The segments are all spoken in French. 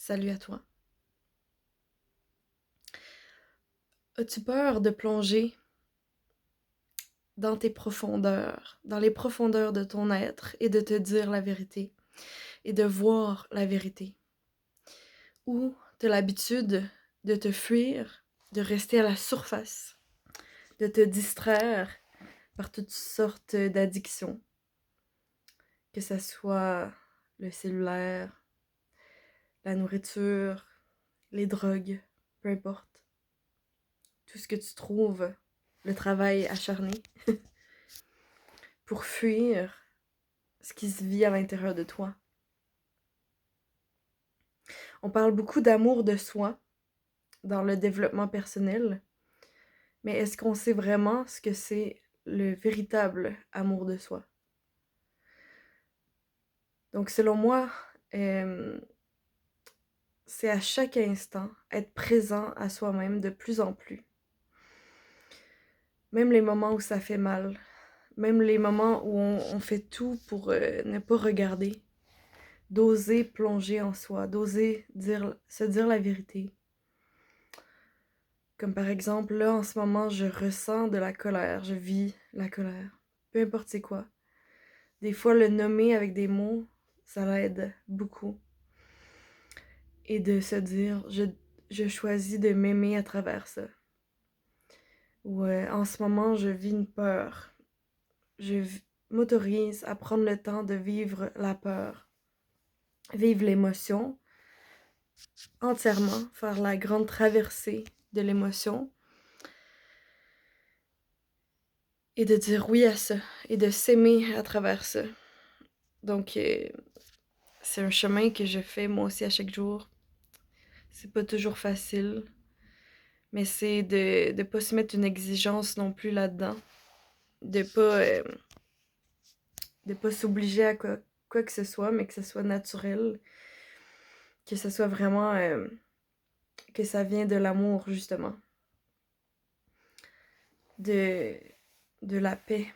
Salut à toi. As-tu peur de plonger dans tes profondeurs, dans les profondeurs de ton être et de te dire la vérité et de voir la vérité? Ou t'as l'habitude de te fuir, de rester à la surface, de te distraire par toutes sortes d'addictions, que ce soit le cellulaire, la nourriture, les drogues, peu importe. Tout ce que tu trouves, le travail acharné, pour fuir ce qui se vit à l'intérieur de toi. On parle beaucoup d'amour de soi dans le développement personnel, mais est-ce qu'on sait vraiment ce que c'est le véritable amour de soi? Donc selon moi, c'est à chaque instant être présent à soi-même de plus en plus. Même les moments où ça fait mal, même les moments où on fait tout pour ne pas regarder, d'oser plonger en soi, d'oser se dire la vérité. Comme par exemple, là, en ce moment, je ressens de la colère, je vis la colère. Peu importe c'est quoi. Des fois, le nommer avec des mots, ça l'aide beaucoup. Et de se dire, je choisis de m'aimer à travers ça. Ou en ce moment, je vis une peur. Je m'autorise à prendre le temps de vivre la peur. Vivre l'émotion entièrement, faire la grande traversée de l'émotion. Et de dire oui à ça. Et de s'aimer à travers ça. Donc, c'est un chemin que je fais moi aussi à chaque jour. C'est pas toujours facile, mais c'est de pas se mettre une exigence non plus là-dedans. De pas, euh, de pas s'obliger à quoi que ce soit, mais que ce soit naturel. Que ce soit vraiment... que ça vient de l'amour, justement. De, de la paix.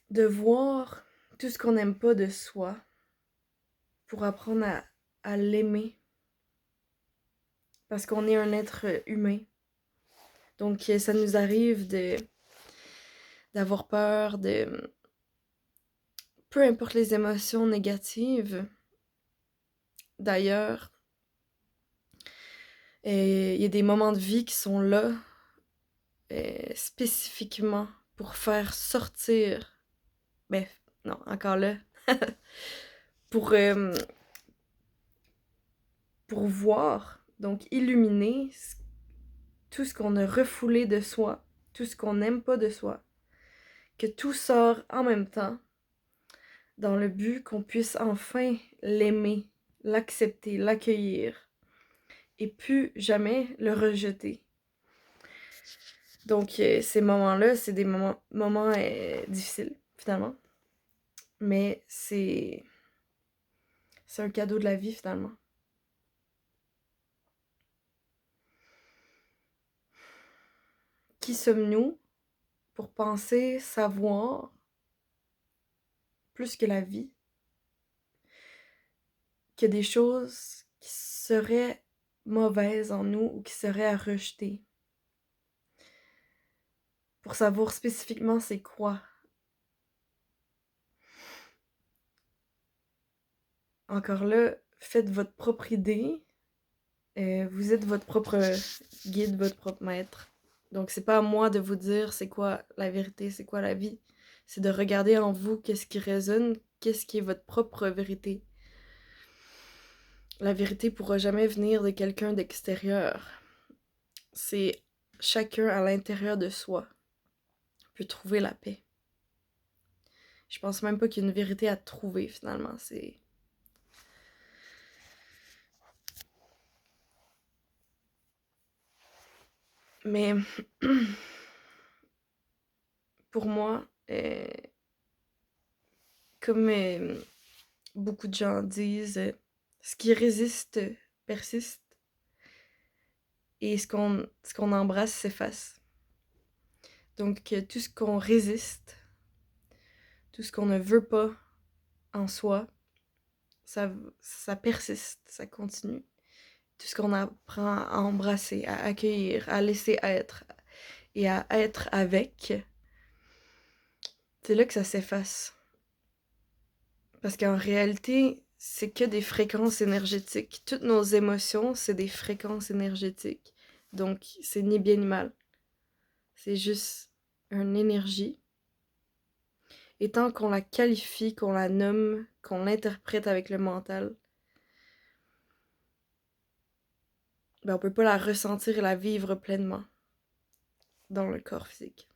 De voir tout ce qu'on n'aime pas de soi pour apprendre à l'aimer. Parce qu'on est un être humain. Donc, ça nous arrive d'avoir peur, peu importe les émotions négatives. D'ailleurs, il y a des moments de vie qui sont là spécifiquement pour faire sortir. Ben, non, encore là. pour, euh, pour voir, donc illuminer tout ce qu'on a refoulé de soi, tout ce qu'on n'aime pas de soi. Que tout sort en même temps dans le but qu'on puisse enfin l'aimer, l'accepter, l'accueillir et plus jamais le rejeter. Donc ces moments-là, c'est des moments difficiles finalement, mais c'est un cadeau de la vie finalement. Qui sommes-nous pour penser savoir plus que la vie qu'il y a des choses qui seraient mauvaises en nous ou qui seraient à rejeter? Pour savoir spécifiquement c'est quoi. Encore là, faites votre propre idée. Vous êtes votre propre guide, votre propre maître. Donc c'est pas à moi de vous dire c'est quoi la vérité, c'est quoi la vie. C'est de regarder en vous qu'est-ce qui résonne, qu'est-ce qui est votre propre vérité. La vérité pourra jamais venir de quelqu'un d'extérieur. C'est chacun à l'intérieur de soi peut trouver la paix. Je pense même pas qu'il y a une vérité à trouver finalement. Mais pour moi, comme beaucoup de gens disent, ce qui résiste persiste et ce qu'on embrasse s'efface. Donc tout ce qu'on résiste, tout ce qu'on ne veut pas en soi, ça persiste, ça continue. Tout ce qu'on apprend à embrasser, à accueillir, à laisser être et à être avec, c'est là que ça s'efface. Parce qu'en réalité, c'est que des fréquences énergétiques. Toutes nos émotions, c'est des fréquences énergétiques. Donc, c'est ni bien ni mal. C'est juste une énergie. Et tant qu'on la qualifie, qu'on la nomme, qu'on l'interprète avec le mental, ben on peut pas la ressentir et la vivre pleinement dans le corps physique.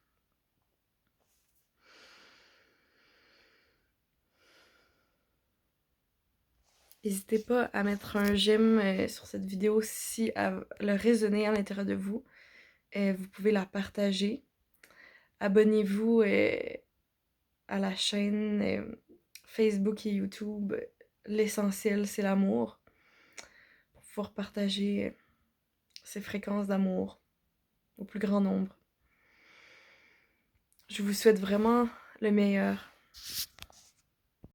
N'hésitez pas à mettre un j'aime sur cette vidéo si elle a résonné à l'intérieur de vous. Vous pouvez la partager. Abonnez-vous à la chaîne Facebook et YouTube. L'essentiel, c'est l'amour. Pour pouvoir partager ces fréquences d'amour au plus grand nombre. Je vous souhaite vraiment le meilleur.